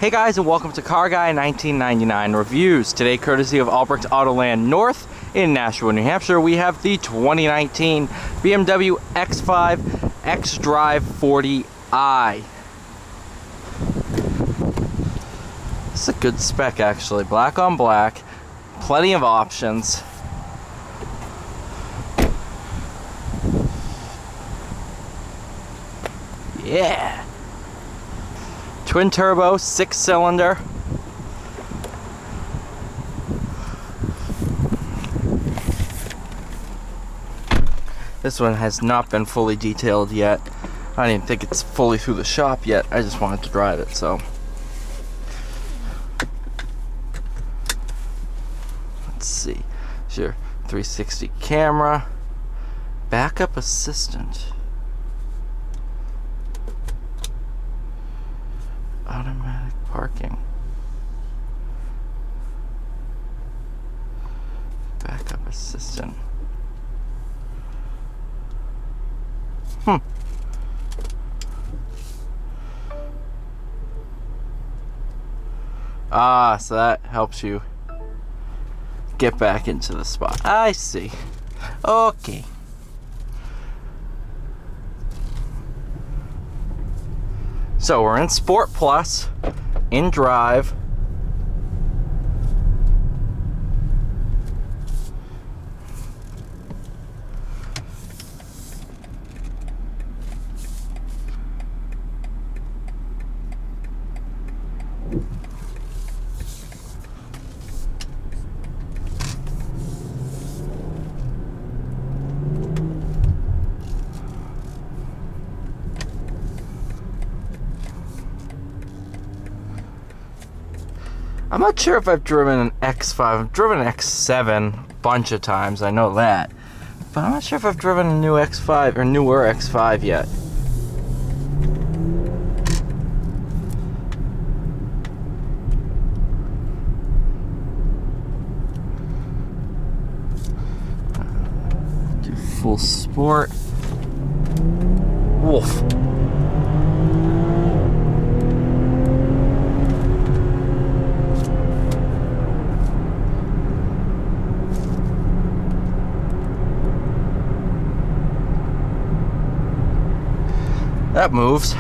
Hey guys, and welcome to Car Guy 1999 Reviews. Today, courtesy of Albrecht Autoland North in Nashua, New Hampshire, we have the 2019 BMW X5 xDrive40i. This is a good spec actually, black on black, plenty of options. Yeah! Twin turbo, 6-cylinder. This one has not been fully detailed yet. I don't even think it's fully through the shop yet. I just wanted to drive it, so. Let's see. Here's your 360 camera. Backup assistant. Automatic parking. Backup assistant. Ah, so that helps you get back into the spot. I see. Okay. So we're in Sport Plus, in Drive. I'm not sure if I've driven an X5. I've driven an X7 a bunch of times, I know that. But I'm not sure if I've driven a new X5 or newer X5 yet. Do full sport. Wolf. That moves.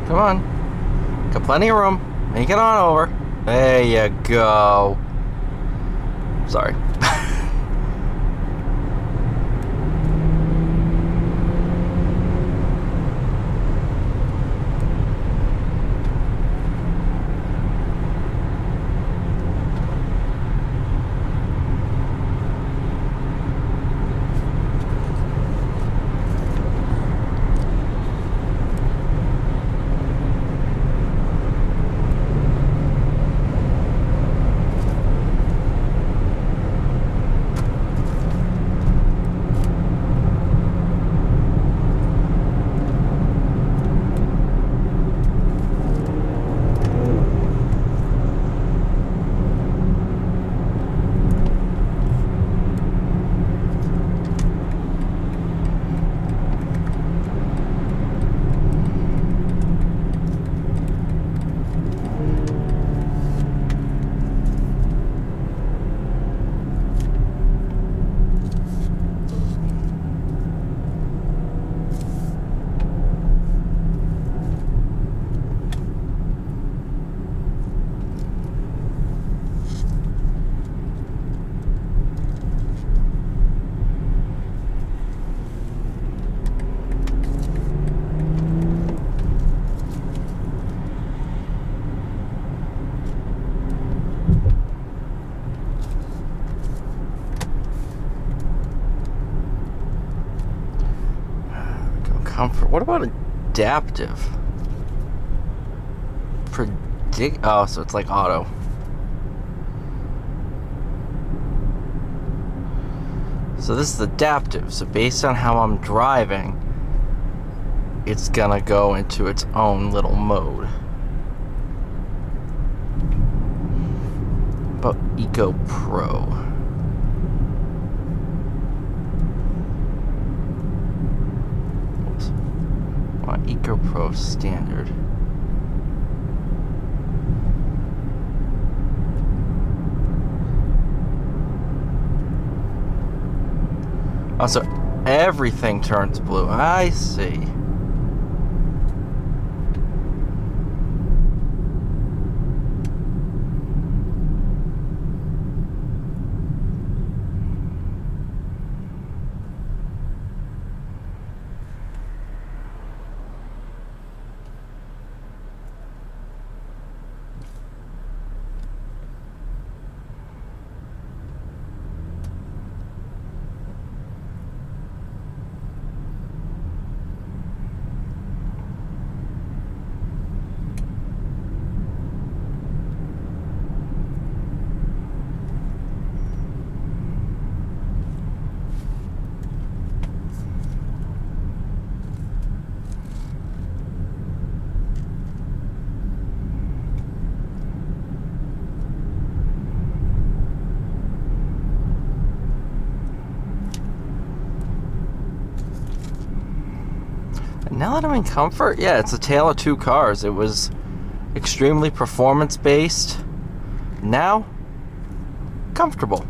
Come on. Got plenty of room. Make it on over. There you go. Sorry. comfort. What about adaptive? Oh, so it's like auto. So this is adaptive. So based on how I'm driving, it's gonna go into its own little mode. But Eco Pro. Oops. Want Eco Pro standard. Oh, so everything turns blue. I see. Now that I'm in comfort, yeah, it's a tale of two cars. It was extremely performance-based. Now, comfortable.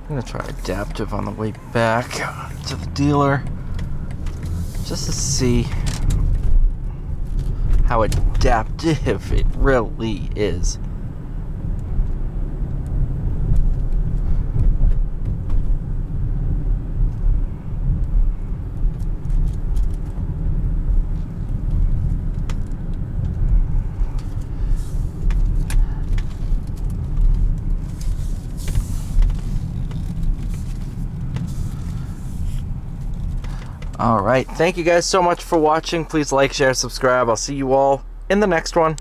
I'm gonna try adaptive on the way back to the dealer just to see how adaptive it really is. Alright, thank you guys so much for watching. Please like, share, subscribe. I'll see you all in the next one.